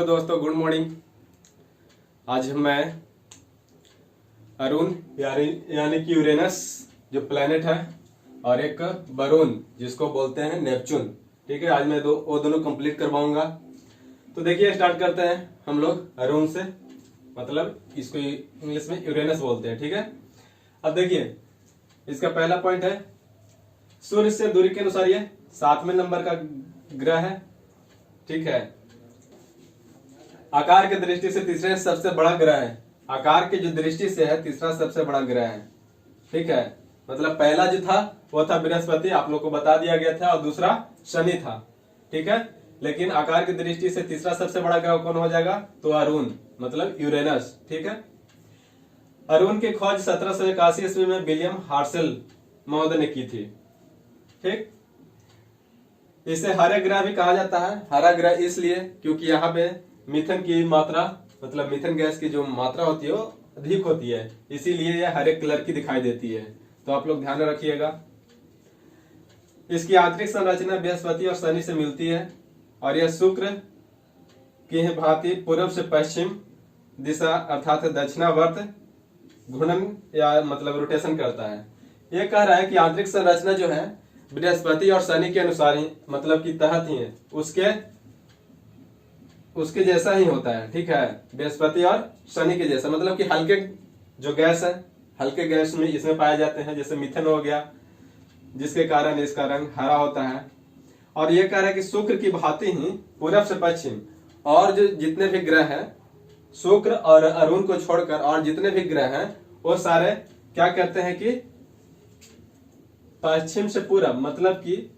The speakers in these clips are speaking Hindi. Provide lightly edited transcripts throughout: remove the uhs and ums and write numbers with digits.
दोस्तों, गुड मॉर्निंग। आज मैं अरुण यानी कि यूरेनस जो प्लेनेट है और एक वरुण जिसको बोलते हैं नेपच्यून, ठीक है। आज मैं वो दोनों कंप्लीट करवाऊंगा। तो देखिए स्टार्ट करते हैं हम लोग अरुण से, मतलब इसको इंग्लिश में यूरेनस बोलते हैं, ठीक है। अब देखिए इसका पहला पॉइंट है सूर्य से दूरी के अनुसार ये 7वें नंबर का ग्रह है, ठीक है। आकार की दृष्टि से तीसरे सबसे बड़ा ग्रह है। आकार की जो दृष्टि से है तीसरा सबसे बड़ा ग्रह है, ठीक है। मतलब पहला जो था वो था बृहस्पति, आप लोग को बता दिया गया था, और दूसरा शनि था, ठीक है। लेकिन आकार की दृष्टि से तीसरा सबसे बड़ा ग्रह कौन हो जाएगा, तो अरुण मतलब यूरेनस, ठीक है। अरुण की खोज 1781 ईस्वी में विलियम हार्शल महोदय ने की थी, ठीक। इसे हरे ग्रह भी कहा जाता है। हरा ग्रह इसलिए क्योंकि यहाँ पे मीथेन की मात्रा, मतलब मीथेन गैस की जो मात्रा होती है वो अधिक होती है, इसीलिए यह हरे कलर की दिखाई देती है। तो आप लोग ध्यान रखिएगा। इसकी आंतरिक संरचना बृहस्पति और शनि से मिलती है और यह शुक्र की भांति पूर्व से पश्चिम दिशा अर्थात दक्षिणावर्त घूर्णन या मतलब रोटेशन करता है। यह कह रहा है कि आंतरिक संरचना जो है बृहस्पति और शनि के अनुसार ही, मतलब कि तहत ही है, उसके जैसा ही होता है, ठीक है। बृहस्पति और शनि के जैसा, मतलब कि हल्के जो गैस है, हल्के गैस में इसमें पाए जाते हैं, जैसे मीथेन हो गया, जिसके कारण इसका रंग हरा होता है। और ये कह रहा है कि शुक्र की भांति ही पूरब से पश्चिम और जो जितने भी ग्रह हैं, शुक्र और अरुण को छोड़कर और जितने भी ग्रह हैं वो सारे क्या करते हैं कि पश्चिम से पूरब, मतलब कि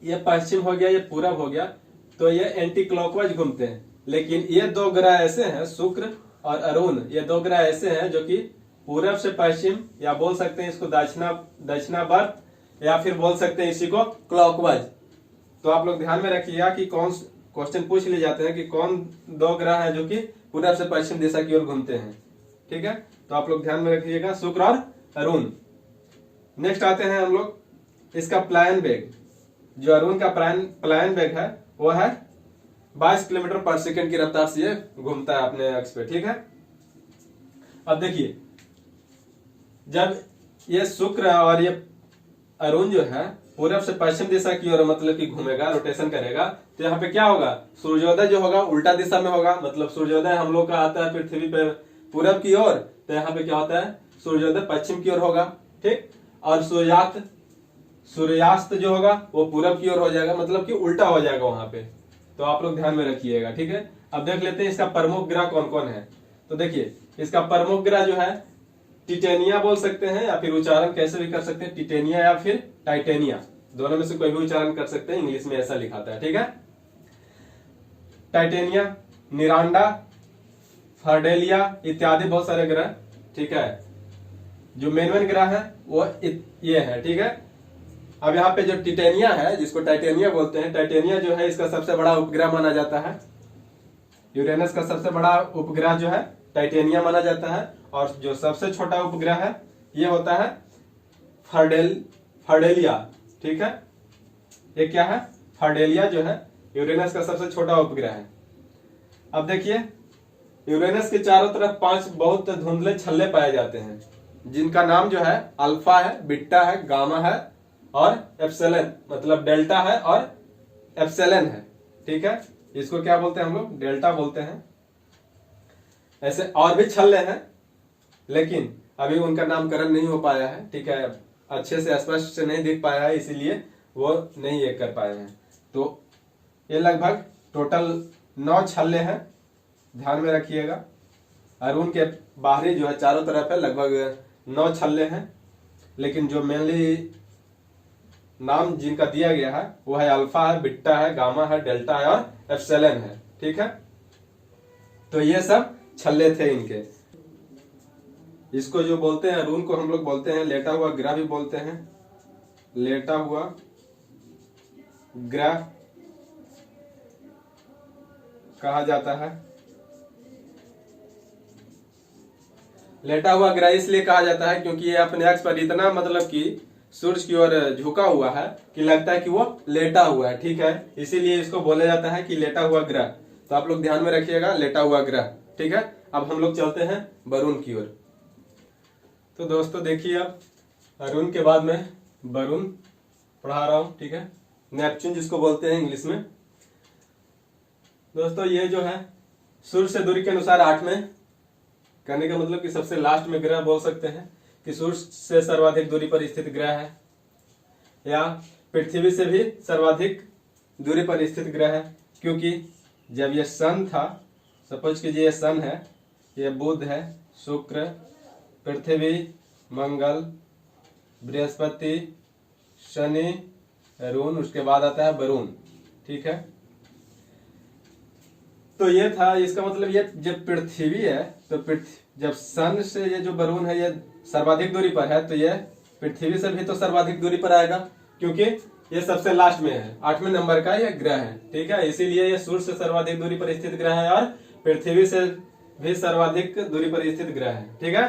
ये पश्चिम हो गया, ये पूरब हो गया, तो ये एंटी क्लॉकवाइज घूमते हैं। लेकिन ये दो ग्रह ऐसे हैं, शुक्र और अरुण, ये दो ग्रह ऐसे हैं जो कि पूरब से पश्चिम, या बोल सकते हैं इसको दक्षिणावर्त, या फिर बोल सकते हैं इसी को क्लॉकवाइज। तो आप लोग ध्यान में रखिएगा कि कौन क्वेश्चन पूछ लिए जाते हैं कि कौन दो ग्रह हैं जो कि पूरब से पश्चिम दिशा की ओर घूमते हैं, ठीक है। तो आप लोग ध्यान में रखिएगा, शुक्र और अरुण। नेक्स्ट आते हैं हम लोग इसका प्लायन वेग। जो अरुण का प्लायन वेग है वो है 22 किलोमीटर पर सेकंड की रफ्तार से ये घूमता है अपने अक्ष पे, ठीक है। अब देखिए जब ये शुक्र और ये अरुण जो है पूरब से पश्चिम दिशा की ओर मतलब कि घूमेगा, रोटेशन करेगा, तो यहाँ पे क्या होगा, सूर्योदय जो होगा उल्टा दिशा में होगा। मतलब सूर्योदय हम लोग का आता है पृथ्वी पे पूरब की ओर, तो यहाँ पे क्या होता है, सूर्योदय पश्चिम की ओर होगा, ठीक। और सूर्यास्त जो होगा वो पूरब की ओर हो जाएगा, मतलब कि उल्टा हो जाएगा वहां पे। तो आप लोग ध्यान में रखिएगा, ठीक है। अब देख लेते हैं इसका प्रमुख ग्रह कौन कौन है। तो देखिए इसका प्रमुख ग्रह जो है टिटेनिया बोल सकते हैं, या फिर उच्चारण कैसे भी कर सकते हैं, टिटेनिया या फिर टाइटेनिया, दोनों में से कोई भी उच्चारण कर सकते हैं। इंग्लिश में ऐसा लिखाता है, ठीक है। टाइटेनिया, निरांडा, फर्डेलिया इत्यादि बहुत सारे ग्रह, ठीक है। जो मेन ग्रह है वो ये है, ठीक है। अब यहाँ पे जो टिटेनिया है, जिसको टाइटेनिया बोलते हैं, टाइटेनिया जो है इसका सबसे बड़ा उपग्रह माना जाता है। यूरेनस का सबसे बड़ा उपग्रह जो है टाइटेनिया माना जाता है, और जो सबसे छोटा उपग्रह है ये होता है फर्डेलिया, ठीक है। ये क्या है, फर्डेलिया जो है यूरेनस का सबसे छोटा उपग्रह है। अब देखिए यूरेनस के चारों तरफ 5 बहुत धुंधले छल्ले पाए जाते हैं, जिनका नाम जो है अल्फा है, बीटा है, गामा है और एप्सिलॉन, मतलब डेल्टा है और एप्सिलॉन है, ठीक है। इसको क्या बोलते हैं हम लोग, डेल्टा बोलते हैं। ऐसे और भी छल्ले हैं, लेकिन अभी उनका नामकरण नहीं हो पाया है, ठीक है। अच्छे से स्पष्ट से नहीं दिख पाया है, इसीलिए वो नहीं ये कर पाए हैं। तो ये लगभग टोटल 9 छल्ले हैं, ध्यान में रखिएगा। अरुण के बाहरी जो है चारों तरफ है लगभग 9 छल्ले हैं, लेकिन जो मेनली नाम जिनका दिया गया है वो है अल्फा है, बीटा है, गामा है, डेल्टा है और एप्सिलॉन है, ठीक है। तो ये सब छल्ले थे इनके। इसको जो बोलते हैं अरुण को हम लोग बोलते हैं लेटा हुआ ग्रह भी बोलते हैं, लेटा हुआ ग्रह कहा जाता है। लेटा हुआ ग्रह इसलिए कहा जाता है क्योंकि ये अपने अक्ष पर इतना, मतलब कि सूर्य की ओर झुका हुआ है कि लगता है कि वो लेटा हुआ है, ठीक है। इसीलिए इसको बोला जाता है कि लेटा हुआ ग्रह। तो आप लोग ध्यान में रखिएगा, लेटा हुआ ग्रह। ठीक है, अब हम लोग चलते हैं वरुण की ओर। तो दोस्तों देखिए, अब अरुण के बाद में वरुण पढ़ा रहा हूं। ठीक है, नेपच्यून जिसको बोलते हैं इंग्लिश में। दोस्तों ये जो है सूर्य से दूरी के अनुसार 8वें, कहने का मतलब कि सबसे लास्ट में ग्रह बोल सकते हैं कि सूर्य से सर्वाधिक दूरी पर स्थित ग्रह है, या पृथ्वी से भी सर्वाधिक दूरी पर स्थित ग्रह है। क्योंकि जब ये सन था, सपोज कीजिए ये सन है, ये बुध है, शुक्र, पृथ्वी, मंगल, बृहस्पति, शनि, अरुण, उसके बाद आता है वरुण। ठीक है, तो ये था, इसका मतलब ये जब पृथ्वी है तो जब सन से ये जो वरुण है ये सर्वाधिक दूरी पर है, तो ये पृथ्वी से भी तो सर्वाधिक दूरी पर आएगा, क्योंकि ये सबसे लास्ट में है, 8वें नंबर का ये ग्रह है। ठीक है, इसीलिए ये सूर्य से सर्वाधिक दूरी पर स्थित ग्रह है और पृथ्वी से भी सर्वाधिक दूरी पर स्थित ग्रह है। ठीक है,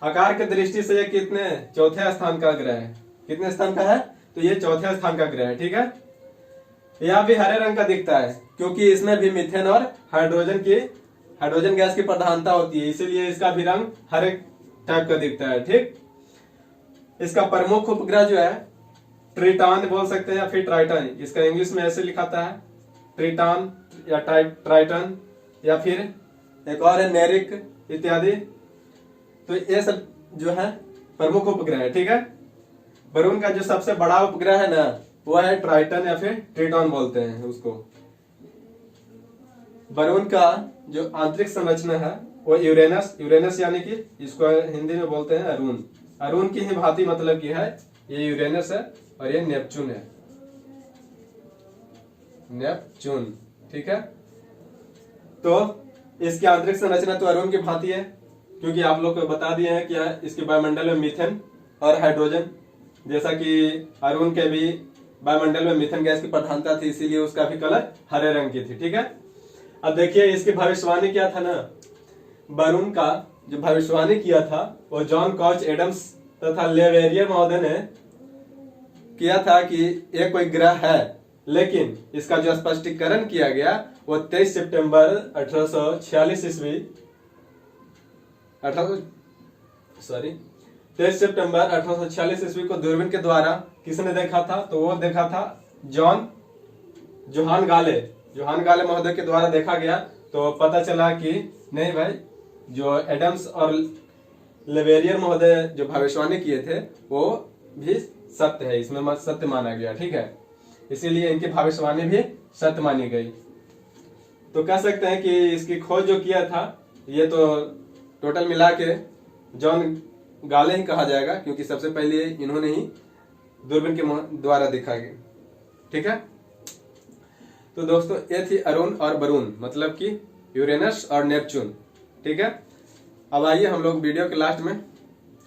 आकार की दृष्टि से ये कितने चौथे स्थान का ग्रह है, कितने स्थान का है, तो ये चौथे स्थान का ग्रह है। ठीक है, यह भी हरे रंग का दिखता है क्योंकि इसमें भी मीथेन और हाइड्रोजन गैस की प्रधानता होती है, इसीलिए इसका भी रंग हरे टाइप का दिखता है। ठीक, इसका प्रमुख उपग्रह जो है ट्रिटॉन बोल सकते हैं या फिर ट्राइटन, इसका इंग्लिश में ऐसे लिखाता है ट्रिटॉन या ट्राइटन, या फिर एक और है नेरिक इत्यादि। तो ये सब जो है प्रमुख उपग्रह है। ठीक है, वरुण का जो सबसे बड़ा उपग्रह है ना, वो है ट्राइटन या फिर ट्रिटॉन बोलते हैं उसको। वरुण का जो आंतरिक संरचना है वो यूरेनस यानी कि इसको हिंदी में बोलते हैं अरुण। अरुण की ही भांति मतलब की है, ये यूरेनस है और ये नेपच्यून है, नेपच्यून। ठीक है, तो इसकी आंतरिक संरचना तो अरुण की भांति है, क्योंकि आप लोग को बता दिए हैं कि इसके वायुमंडल में मीथेन और हाइड्रोजन, जैसा कि अरुण के भी वायुमंडल में मीथेन गैस की प्रधानता थी, इसीलिए उसका भी कलर हरे रंग की थी। ठीक है, अब देखिए इसकी भविष्यवाणी क्या था ना, वरुण का जो भविष्यवाणी किया था वो जॉन कॉच एडम्स तथा लेवेरियर महोदय ने किया था कि ये कोई ग्रह है, लेकिन इसका जो स्पष्टीकरण किया गया वो 23 सितंबर 1846 ईस्वी 23 सितंबर 1846 ईस्वी को दूरबीन के द्वारा किसने देखा था, तो वो देखा था जोहान गाले महोदय के द्वारा देखा गया। तो पता चला कि नहीं भाई, जो एडम्स और लेवेरियर महोदय जो भविष्यवाणी किए थे वो भी सत्य है, इसमें सत्य माना गया। ठीक है, इसीलिए इनकी भविष्यवाणी भी सत्य मानी गई। तो कह सकते हैं कि इसकी खोज जो किया था ये तो टोटल मिला के जॉन गाले ही कहा जाएगा, क्योंकि सबसे पहले इन्होंने ही दूरबीन के द्वारा देखा गया। ठीक है, तो दोस्तों ये थी अरुण और वरुण, मतलब कि यूरेनस और नेपच्यून। ठीक है, अब आइए हम लोग वीडियो के लास्ट में,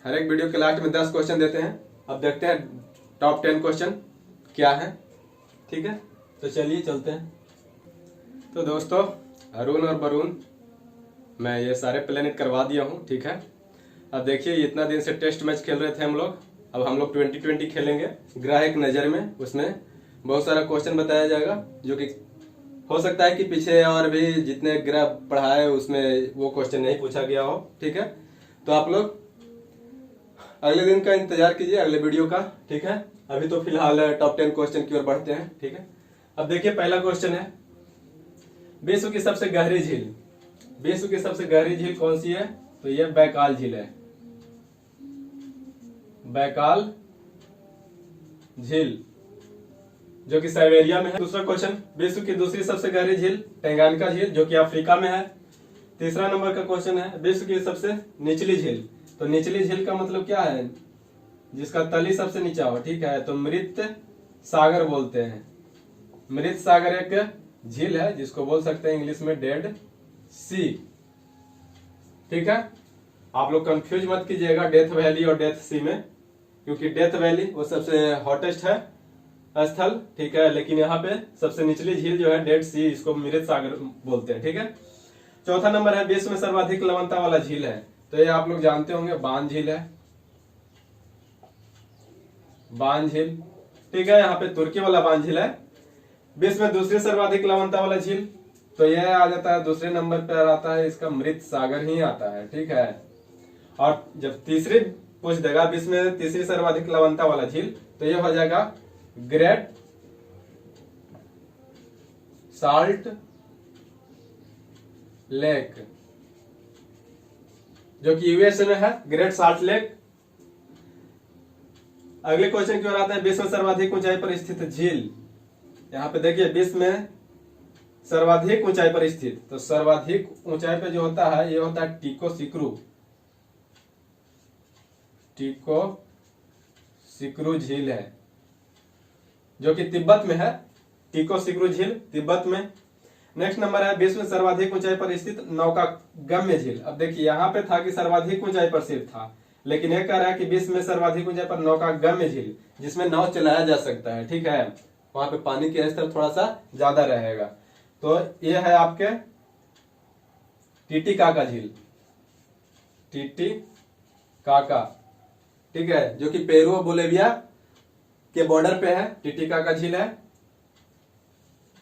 हर एक वीडियो के लास्ट में 10 क्वेश्चन देते हैं। अब देखते हैं टॉप 10 क्वेश्चन क्या है। ठीक है, तो चलिए चलते हैं। तो दोस्तों अरुण और वरुण मैं ये सारे प्लेनेट करवा दिया हूँ। ठीक है, अब देखिए इतना दिन से टेस्ट मैच खेल रहे थे हम लोग, अब हम लोग 2020 खेलेंगे ग्रह एक नजर में। उसमें बहुत सारा क्वेश्चन बताया जाएगा, जो कि हो सकता है कि पीछे और भी जितने ग्रह पढ़ाए उसमें वो क्वेश्चन नहीं पूछा गया हो। ठीक है, तो आप लोग अगले दिन का इंतजार कीजिए, अगले वीडियो का। ठीक है, अभी तो फिलहाल टॉप 10 क्वेश्चन की ओर बढ़ते हैं। ठीक है, अब देखिए पहला क्वेश्चन है, विश्व की सबसे गहरी झील, विश्व की सबसे गहरी झील कौन सी है, तो यह बैकाल झील है, बैकाल झील जो कि साइबेरिया में है। दूसरा क्वेश्चन, विश्व की दूसरी सबसे गहरी झील टैंगानिका झील जो कि अफ्रीका में है। तीसरा नंबर का क्वेश्चन है, विश्व की सबसे निचली झील, तो निचली झील का मतलब क्या है, जिसका तली सबसे नीचा हो। ठीक है, तो मृत सागर बोलते हैं, मृत सागर एक झील है जिसको बोल सकते हैं इंग्लिश में डेड सी। ठीक है, आप लोग कंफ्यूज मत कीजिएगा डेथ वैली और डेथ सी में, क्योंकि डेथ वैली वो सबसे हॉटेस्ट है स्थल। ठीक है, लेकिन यहाँ पे सबसे निचली झील जो है डेड सी, इसको मृत सागर बोलते हैं। ठीक है, चौथा नंबर है, विश्व में सर्वाधिक लवणता वाला झील है, तो ये आप लोग जानते होंगे बान झील है, बान झील। ठीक है, यहाँ पे तुर्की वाला बान झील है। विश्व में दूसरी सर्वाधिक लवणता वाला झील तो यह आ जाता है दूसरे नंबर पर आता है इसका मृत सागर ही आता है, ठीक है। और जब तीसरी पूछ देगा विश्व में तीसरी सर्वाधिक लवणता वाला झील, तो यह हो जाएगा ग्रेट साल्ट लेक, जो कि यूएसए में है, ग्रेट साल्ट लेक। अगले क्वेश्चन की ओर आते हैं, विश्व में सर्वाधिक ऊंचाई पर स्थित झील। यहाँ पे देखिए विश्व में सर्वाधिक ऊंचाई पर स्थित, तो सर्वाधिक ऊंचाई पे जो होता है ये होता है टीको सिक्रू झील है, जो कि तिब्बत में है। टीको सिक्रू झील तिब्बत में। नेक्स्ट नंबर है विश्व में सर्वाधिक ऊंचाई पर स्थित नौका गम्य झील। अब देखिए यहाँ पे था कि सर्वाधिक ऊंचाई पर स्थित था, लेकिन ये कह रहा है कि विश्व में सर्वाधिक ऊंचाई पर नौका गम्य झील, जिसमें नाव चलाया जा सकता है, ठीक है। वहां पे पानी का स्तर थोड़ा सा ज्यादा रहेगा। तो ये है आपके टीटीकाका झील, टीटीकाका, ठीक है, जो कि पेरू और बोलेविया के बॉर्डर पे है। टीटीकाका झील है,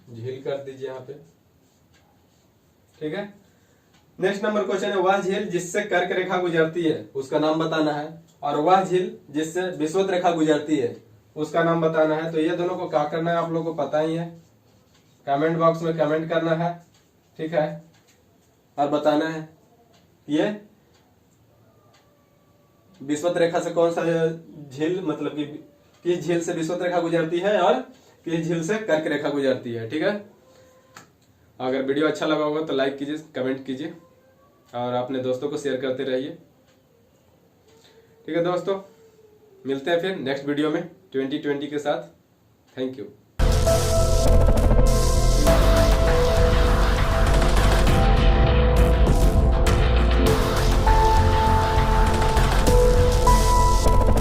झील कर दीजिए यहाँ पे, ठीक है। नेक्स्ट नंबर क्वेश्चन है, वह झील जिससे कर्क रेखा गुजरती है उसका नाम बताना है, और वह झील जिससे विषुवत रेखा गुजरती है उसका नाम बताना है। तो ये दोनों को क्या करना है आप लोगों को पता ही है, कमेंट बॉक्स में कमेंट करना है, ठीक है, और बताना है ये विषुवत रेखा से कौन सा झील, मतलब कि किस झील से विषुवत रेखा गुजरती है और किस झील से कर्क रेखा गुजरती है, ठीक है। अगर वीडियो अच्छा लगा होगा तो लाइक कीजिए, कमेंट कीजिए और अपने दोस्तों को शेयर करते रहिए, ठीक है दोस्तों। मिलते हैं फिर नेक्स्ट वीडियो में 2020 के साथ। Thank you.